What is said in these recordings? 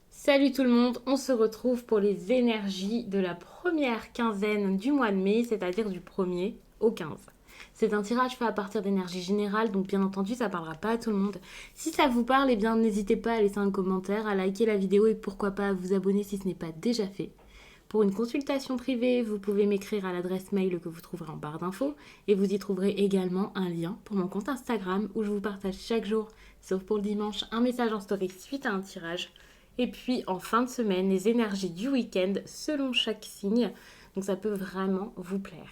Salut tout le monde, on se retrouve pour les énergies de la première quinzaine du mois de mai, c'est-à-dire du 1er au 15. C'est un tirage fait à partir d'énergie générale, donc bien entendu ça parlera pas à tout le monde. Si ça vous parle, eh bien n'hésitez pas à laisser un commentaire, à liker la vidéo et pourquoi pas à vous abonner si ce n'est pas déjà fait. Pour une consultation privée, vous pouvez m'écrire à l'adresse mail que vous trouverez en barre d'infos et vous y trouverez également un lien pour mon compte Instagram où je vous partage chaque jour, sauf pour le dimanche, un message en story suite à un tirage. Et puis en fin de semaine, les énergies du week-end selon chaque signe. Donc ça peut vraiment vous plaire.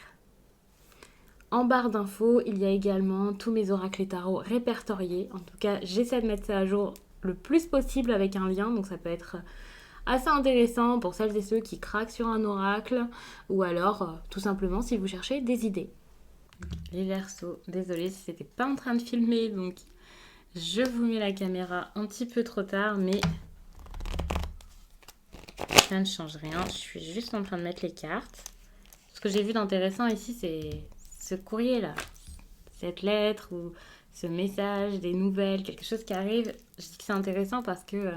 En barre d'infos, il y a également tous mes oracles et tarots répertoriés. En tout cas, j'essaie de mettre ça à jour le plus possible avec un lien. Donc ça peut être assez intéressant pour celles et ceux qui craquent sur un oracle. Ou alors, tout simplement, si vous cherchez des idées. Les Verseaux, désolée si c'était pas en train de filmer. Donc je vous mets la caméra un petit peu trop tard. Mais ça ne change rien, je suis juste en train de mettre les cartes. Ce que j'ai vu d'intéressant ici, c'est ce courrier-là. Cette lettre ou ce message, des nouvelles, quelque chose qui arrive. Je dis que c'est intéressant parce que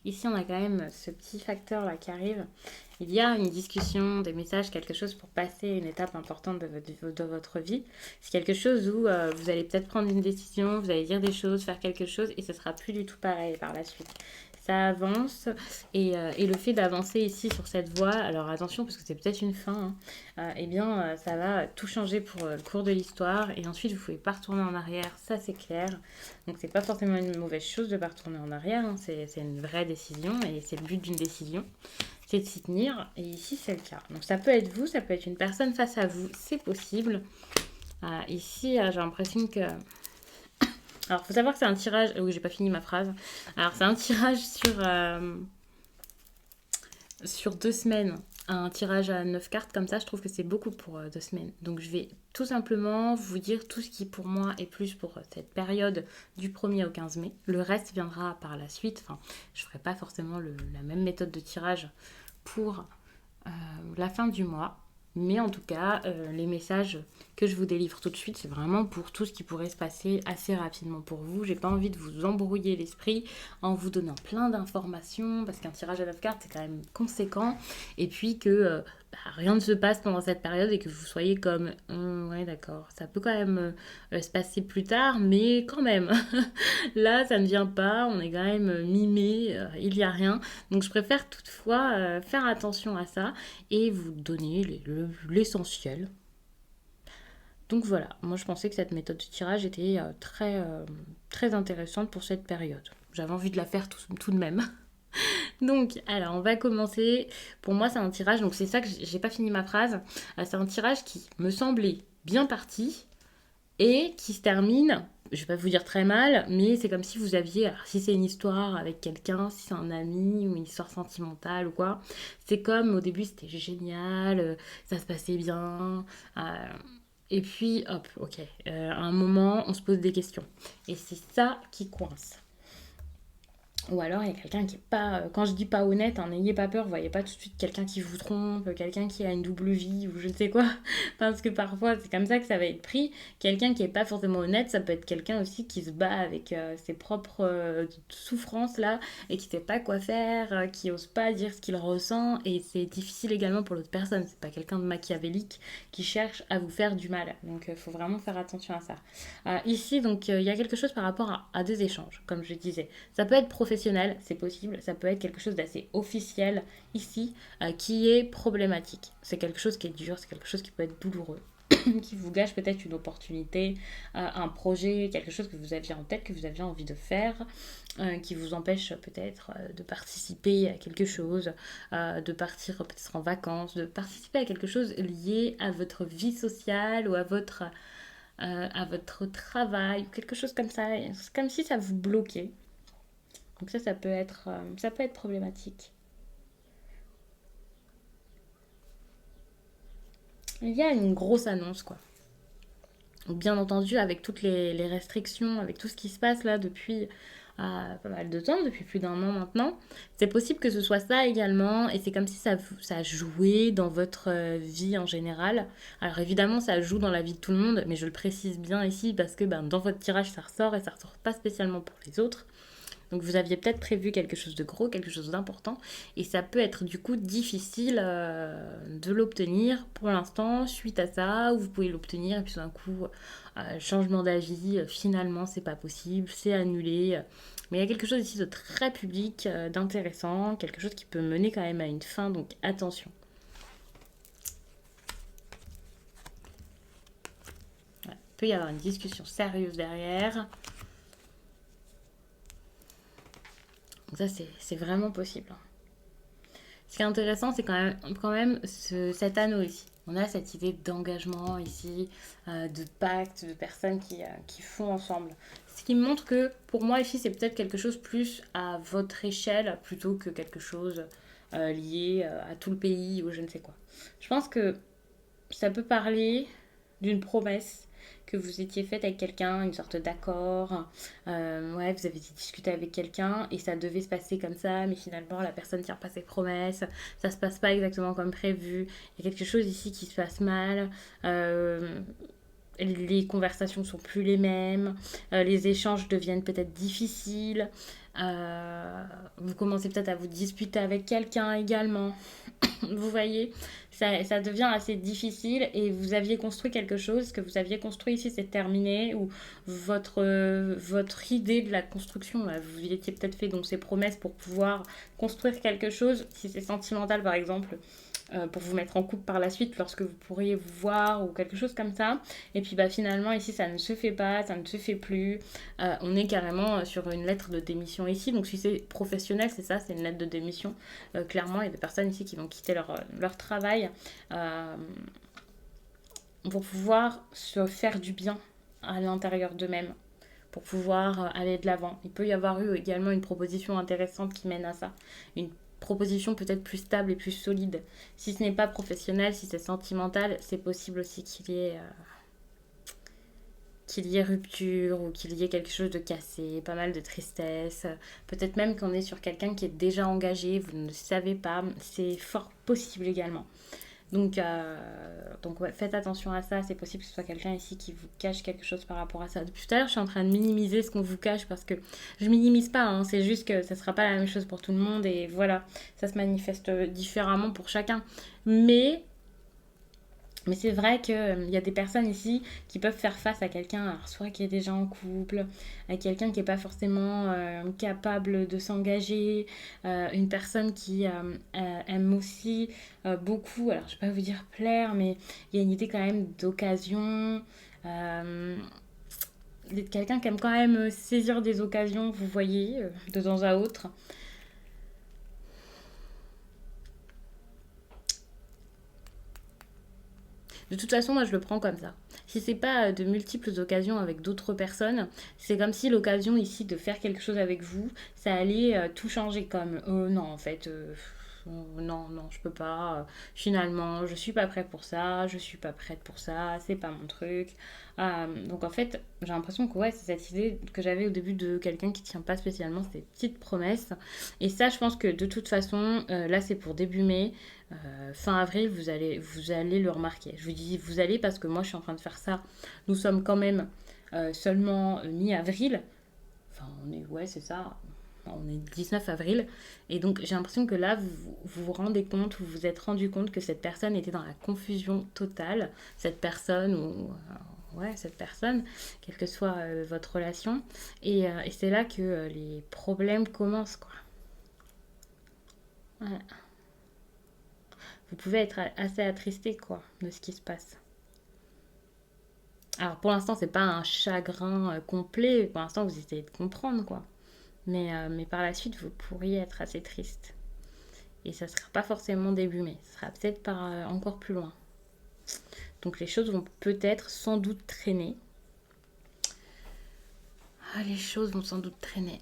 ici, on a quand même ce petit facteur-là qui arrive. Il y a une discussion, des messages, quelque chose pour passer une étape importante de votre vie. C'est quelque chose où vous allez peut-être prendre une décision, vous allez dire des choses, faire quelque chose et ce sera plus du tout pareil par la suite. Ça avance et le fait d'avancer ici sur cette voie, alors attention parce que c'est peut-être une fin, hein, eh bien ça va tout changer pour le cours de l'histoire et ensuite vous ne pouvez pas retourner en arrière, ça c'est clair. Donc c'est pas forcément une mauvaise chose de ne pas retourner en arrière, hein, c'est une vraie décision et c'est le but d'une décision, c'est de s'y tenir et ici c'est le cas. Donc ça peut être vous, ça peut être une personne face à vous, c'est possible. Ici j'ai l'impression que... Alors, il faut savoir que c'est un tirage... Oui, j'ai pas fini ma phrase. Alors, c'est un tirage sur 2 semaines. Un tirage à 9 cartes comme ça, je trouve que c'est beaucoup pour 2 semaines. Donc, je vais tout simplement vous dire tout ce qui, pour moi, est plus pour cette période du 1er au 15 mai. Le reste viendra par la suite. Enfin, je ferai pas forcément la même méthode de tirage pour la fin du mois. Mais en tout cas, les messages que je vous délivre tout de suite, c'est vraiment pour tout ce qui pourrait se passer assez rapidement pour vous. J'ai pas envie de vous embrouiller l'esprit en vous donnant plein d'informations, parce qu'un tirage à 9 cartes, c'est quand même conséquent. Et puis que rien ne se passe pendant cette période et que vous soyez comme ouais, d'accord, ça peut quand même se passer plus tard, mais quand même, là, ça ne vient pas, on est quand même mi-mai, il n'y a rien. Donc je préfère toutefois faire attention à ça et vous donner l'essentiel. Donc voilà, moi je pensais que cette méthode de tirage était très intéressante pour cette période. J'avais envie de la faire tout de même. Donc, alors on va commencer. Pour moi, c'est un tirage, donc c'est ça que j'ai pas fini ma phrase. C'est un tirage qui me semblait bien parti et qui se termine, je vais pas vous dire très mal, mais c'est comme si vous aviez, alors si c'est une histoire avec quelqu'un, si c'est un ami ou une histoire sentimentale ou quoi, c'est comme au début c'était génial, ça se passait bien, et puis hop, ok, à un moment on se pose des questions. Et c'est ça qui coince. Ou alors il y a quelqu'un qui est pas, quand je dis pas honnête, hein, n'ayez pas peur, vous voyez pas tout de suite quelqu'un qui vous trompe, quelqu'un qui a une double vie ou je ne sais quoi, parce que parfois c'est comme ça que ça va être pris. Quelqu'un qui est pas forcément honnête, ça peut être quelqu'un aussi qui se bat avec ses propres souffrances là et qui sait pas quoi faire, qui ose pas dire ce qu'il ressent et c'est difficile également pour l'autre personne. C'est pas quelqu'un de machiavélique qui cherche à vous faire du mal, donc faut vraiment faire attention à ça. Ici donc il y a quelque chose par rapport à des échanges, comme je disais. Ça peut être professionnel, c'est possible, ça peut être quelque chose d'assez officiel ici, qui est problématique. C'est quelque chose qui est dur, c'est quelque chose qui peut être douloureux, qui vous gâche peut-être une opportunité, un projet, quelque chose que vous aviez en tête, que vous aviez envie de faire, qui vous empêche peut-être de participer à quelque chose, de partir peut-être en vacances, de participer à quelque chose lié à votre vie sociale ou à votre travail, ou quelque chose comme ça. C'est comme si ça vous bloquait. Donc ça peut être problématique. Il y a une grosse annonce, quoi. Bien entendu, avec toutes les restrictions, avec tout ce qui se passe là depuis pas mal de temps, depuis plus d'un an maintenant, c'est possible que ce soit ça également, et c'est comme si ça jouait dans votre vie en général. Alors évidemment, ça joue dans la vie de tout le monde, mais je le précise bien ici parce que ben, dans votre tirage, ça ressort et ça ressort pas spécialement pour les autres. Donc vous aviez peut-être prévu quelque chose de gros, quelque chose d'important, et ça peut être du coup difficile de l'obtenir pour l'instant suite à ça, ou vous pouvez l'obtenir et puis tout d'un coup, changement d'avis, finalement c'est pas possible, c'est annulé. Mais il y a quelque chose ici de très public, d'intéressant, quelque chose qui peut mener quand même à une fin, donc attention. Ouais, il peut y avoir une discussion sérieuse derrière. Donc ça, c'est vraiment possible. Ce qui est intéressant, c'est quand même cet anneau ici. On a cette idée d'engagement ici, de pacte, de personnes qui font ensemble. Ce qui montre que pour moi ici, c'est peut-être quelque chose plus à votre échelle plutôt que quelque chose lié à tout le pays ou je ne sais quoi. Je pense que ça peut parler d'une promesse que vous étiez faite avec quelqu'un, une sorte d'accord. Ouais, vous avez discuté avec quelqu'un et ça devait se passer comme ça, mais finalement la personne ne tient pas ses promesses, ça se passe pas exactement comme prévu. Il y a quelque chose ici qui se passe mal. Euh, les conversations sont plus les mêmes, les échanges deviennent peut-être difficiles, vous commencez peut-être à vous disputer avec quelqu'un également. Vous voyez, ça devient assez difficile et vous aviez construit quelque chose, ce que vous aviez construit ici c'est terminé, ou votre idée de la construction, là, vous étiez peut-être fait donc ces promesses pour pouvoir construire quelque chose, si c'est sentimental par exemple, pour vous mettre en couple par la suite lorsque vous pourriez vous voir ou quelque chose comme ça. Et puis bah, finalement ici ça ne se fait pas, ça ne se fait plus. On est carrément sur une lettre de démission ici. Donc si c'est professionnel, c'est ça, c'est une lettre de démission. Clairement, il y a des personnes ici qui vont quitter leur travail pour pouvoir se faire du bien à l'intérieur d'eux-mêmes, pour pouvoir aller de l'avant. Il peut y avoir eu également une proposition intéressante qui mène à ça. Une proposition peut-être plus stable et plus solide. Si ce n'est pas professionnel, si c'est sentimental, c'est possible aussi qu'il y ait rupture ou qu'il y ait quelque chose de cassé, pas mal de tristesse. Peut-être même qu'on est sur quelqu'un qui est déjà engagé, vous ne le savez pas. C'est fort possible également. Donc ouais, faites attention à ça. C'est possible que ce soit quelqu'un ici qui vous cache quelque chose par rapport à ça. Depuis tout à l'heure, je suis en train de minimiser ce qu'on vous cache parce que je minimise pas. Hein, c'est juste que ça sera pas la même chose pour tout le monde et voilà, ça se manifeste différemment pour chacun. Mais c'est vrai qu'il y a des personnes ici qui peuvent faire face à quelqu'un, alors soit qui est déjà en couple, à quelqu'un qui n'est pas forcément capable de s'engager, une personne qui aime aussi beaucoup, alors je ne vais pas vous dire plaire, mais il y a une idée quand même d'occasion, euh, quelqu'un qui aime quand même saisir des occasions, vous voyez, de temps à autre. De toute façon, moi, je le prends comme ça. Si c'est pas de multiples occasions avec d'autres personnes, c'est comme si l'occasion ici de faire quelque chose avec vous, ça allait tout changer comme non, en fait, non, non, je peux pas. Finalement, je suis pas prête pour ça, je suis pas prête pour ça, c'est pas mon truc. Donc en fait, j'ai l'impression que ouais, c'est cette idée que j'avais au début de quelqu'un qui tient pas spécialement ses petites promesses. Et ça, je pense que de toute façon, là, c'est pour début mai. Fin avril, vous allez le remarquer. Je vous dis vous allez parce que moi je suis en train de faire ça. Nous sommes quand même seulement mi-avril. Enfin, ouais, c'est ça. On est 19 avril. Et donc j'ai l'impression que là, vous rendez compte, vous vous êtes rendu compte que cette personne était dans la confusion totale. Cette personne ou. Ouais, cette personne, quelle que soit votre relation. Et c'est là que les problèmes commencent, quoi. Ouais. Vous pouvez être assez attristé, quoi, de ce qui se passe. Alors pour l'instant, c'est pas un chagrin complet. Pour l'instant, vous essayez de comprendre, quoi. Mais par la suite, vous pourriez être assez triste. Et ça sera pas forcément début mai. Ça sera peut-être par encore plus loin. Donc les choses vont peut-être sans doute traîner. Ah, les choses vont sans doute traîner.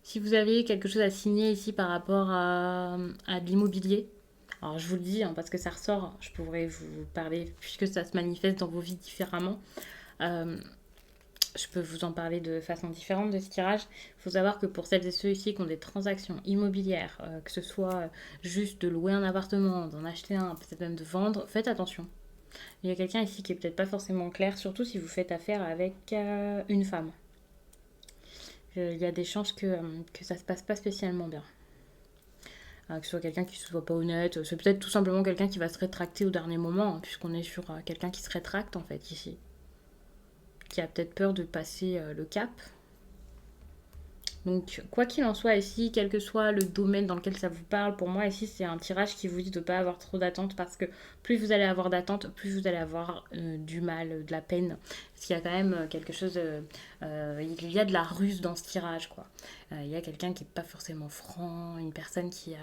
Si vous avez quelque chose à signer ici par rapport à de l'immobilier, alors je vous le dis hein, parce que ça ressort, je pourrais vous parler puisque ça se manifeste dans vos vies différemment. Euh, je peux vous en parler de façon différente de ce tirage. Il faut savoir que pour celles et ceux ici qui ont des transactions immobilières, que ce soit juste de louer un appartement, d'en acheter un, peut-être même de vendre, faites attention. Il y a quelqu'un ici qui est peut-être pas forcément clair, surtout si vous faites affaire avec une femme. Il y a des chances que ça se passe pas spécialement bien. Que ce soit quelqu'un qui ne soit pas honnête, c'est peut-être tout simplement quelqu'un qui va se rétracter au dernier moment, hein, puisqu'on est sur quelqu'un qui se rétracte en fait ici. Qui a peut-être peur de passer le cap. Donc, quoi qu'il en soit ici, quel que soit le domaine dans lequel ça vous parle, pour moi ici c'est un tirage qui vous dit de ne pas avoir trop d'attentes parce que plus vous allez avoir d'attentes, plus vous allez avoir du mal, de la peine. Parce qu'il y a quand même quelque chose, il y a de la ruse dans ce tirage quoi. Il y a quelqu'un qui n'est pas forcément franc, une personne qui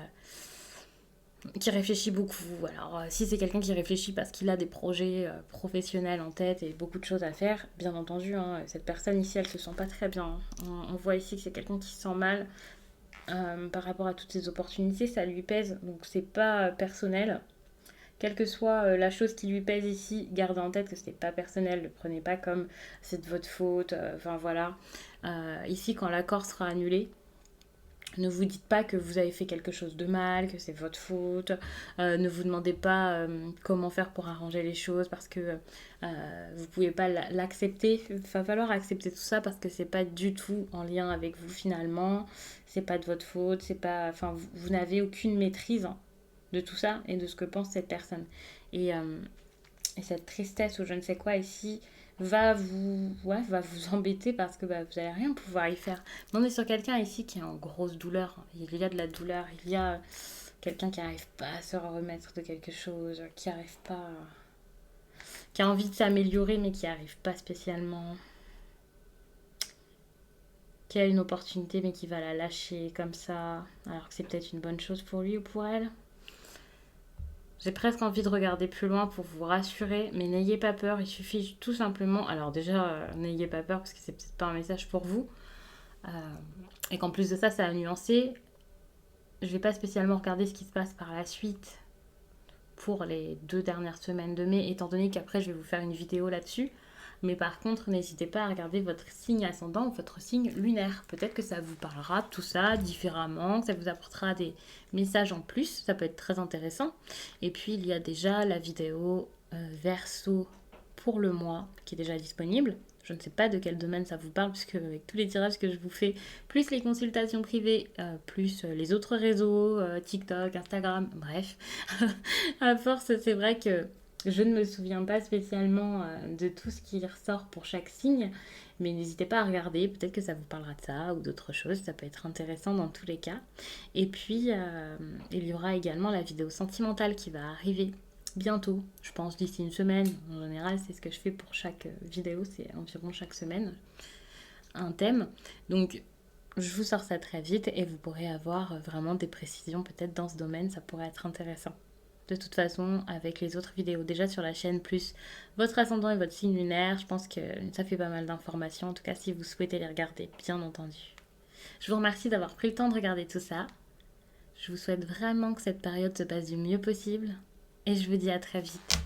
réfléchit beaucoup. Alors, si c'est quelqu'un qui réfléchit parce qu'il a des projets professionnels en tête et beaucoup de choses à faire, bien entendu, hein, cette personne ici, elle se sent pas très bien. On voit ici que c'est quelqu'un qui se sent mal par rapport à toutes ces opportunités, ça lui pèse, donc c'est pas personnel. Quelle que soit la chose qui lui pèse ici, gardez en tête que ce n'est pas personnel, ne le prenez pas comme c'est de votre faute. Enfin voilà. Ici, quand l'accord sera annulé, ne vous dites pas que vous avez fait quelque chose de mal, que c'est votre faute. Ne vous demandez pas comment faire pour arranger les choses parce que vous ne pouvez pas l'accepter. Il va falloir accepter tout ça parce que c'est pas du tout en lien avec vous finalement. C'est pas de votre faute. C'est pas, enfin, vous n'avez aucune maîtrise hein, de tout ça et de ce que pense cette personne. Et cette tristesse ou je ne sais quoi ici va vous embêter parce que bah, vous n'allez rien pouvoir y faire. Mais on est sur quelqu'un ici qui est en grosse douleur. Il y a de la douleur, il y a quelqu'un qui n'arrive pas à se remettre de quelque chose, qui n'arrive pas, qui a envie de s'améliorer mais qui n'arrive pas spécialement, qui a une opportunité mais qui va la lâcher comme ça, alors que c'est peut-être une bonne chose pour lui ou pour elle. J'ai presque envie de regarder plus loin pour vous rassurer, mais n'ayez pas peur, il suffit tout simplement. Alors, déjà, n'ayez pas peur parce que c'est peut-être pas un message pour vous. Euh, et qu'en plus de ça, ça a nuancé. Je vais pas spécialement regarder ce qui se passe par la suite pour les 2 dernières semaines de mai, étant donné qu'après, je vais vous faire une vidéo là-dessus. Mais par contre, n'hésitez pas à regarder votre signe ascendant ou votre signe lunaire. Peut-être que ça vous parlera de tout ça différemment, que ça vous apportera des messages en plus. Ça peut être très intéressant. Et puis, il y a déjà la vidéo Verseau pour le mois qui est déjà disponible. Je ne sais pas de quel domaine ça vous parle, puisque avec tous les tirages que je vous fais, plus les consultations privées, plus les autres réseaux, TikTok, Instagram, bref. À force, c'est vrai que je ne me souviens pas spécialement de tout ce qui ressort pour chaque signe, mais n'hésitez pas à regarder, peut-être que ça vous parlera de ça ou d'autres choses, ça peut être intéressant dans tous les cas. Et puis, il y aura également la vidéo sentimentale qui va arriver bientôt, je pense d'ici une semaine. En général, c'est ce que je fais pour chaque vidéo, c'est environ chaque semaine un thème. Donc, je vous sors ça très vite et vous pourrez avoir vraiment des précisions peut-être dans ce domaine, ça pourrait être intéressant de toute façon avec les autres vidéos déjà sur la chaîne, plus votre ascendant et votre signe lunaire. Je pense que ça fait pas mal d'informations, en tout cas si vous souhaitez les regarder, bien entendu. Je vous remercie d'avoir pris le temps de regarder tout ça. Je vous souhaite vraiment que cette période se passe du mieux possible et je vous dis à très vite.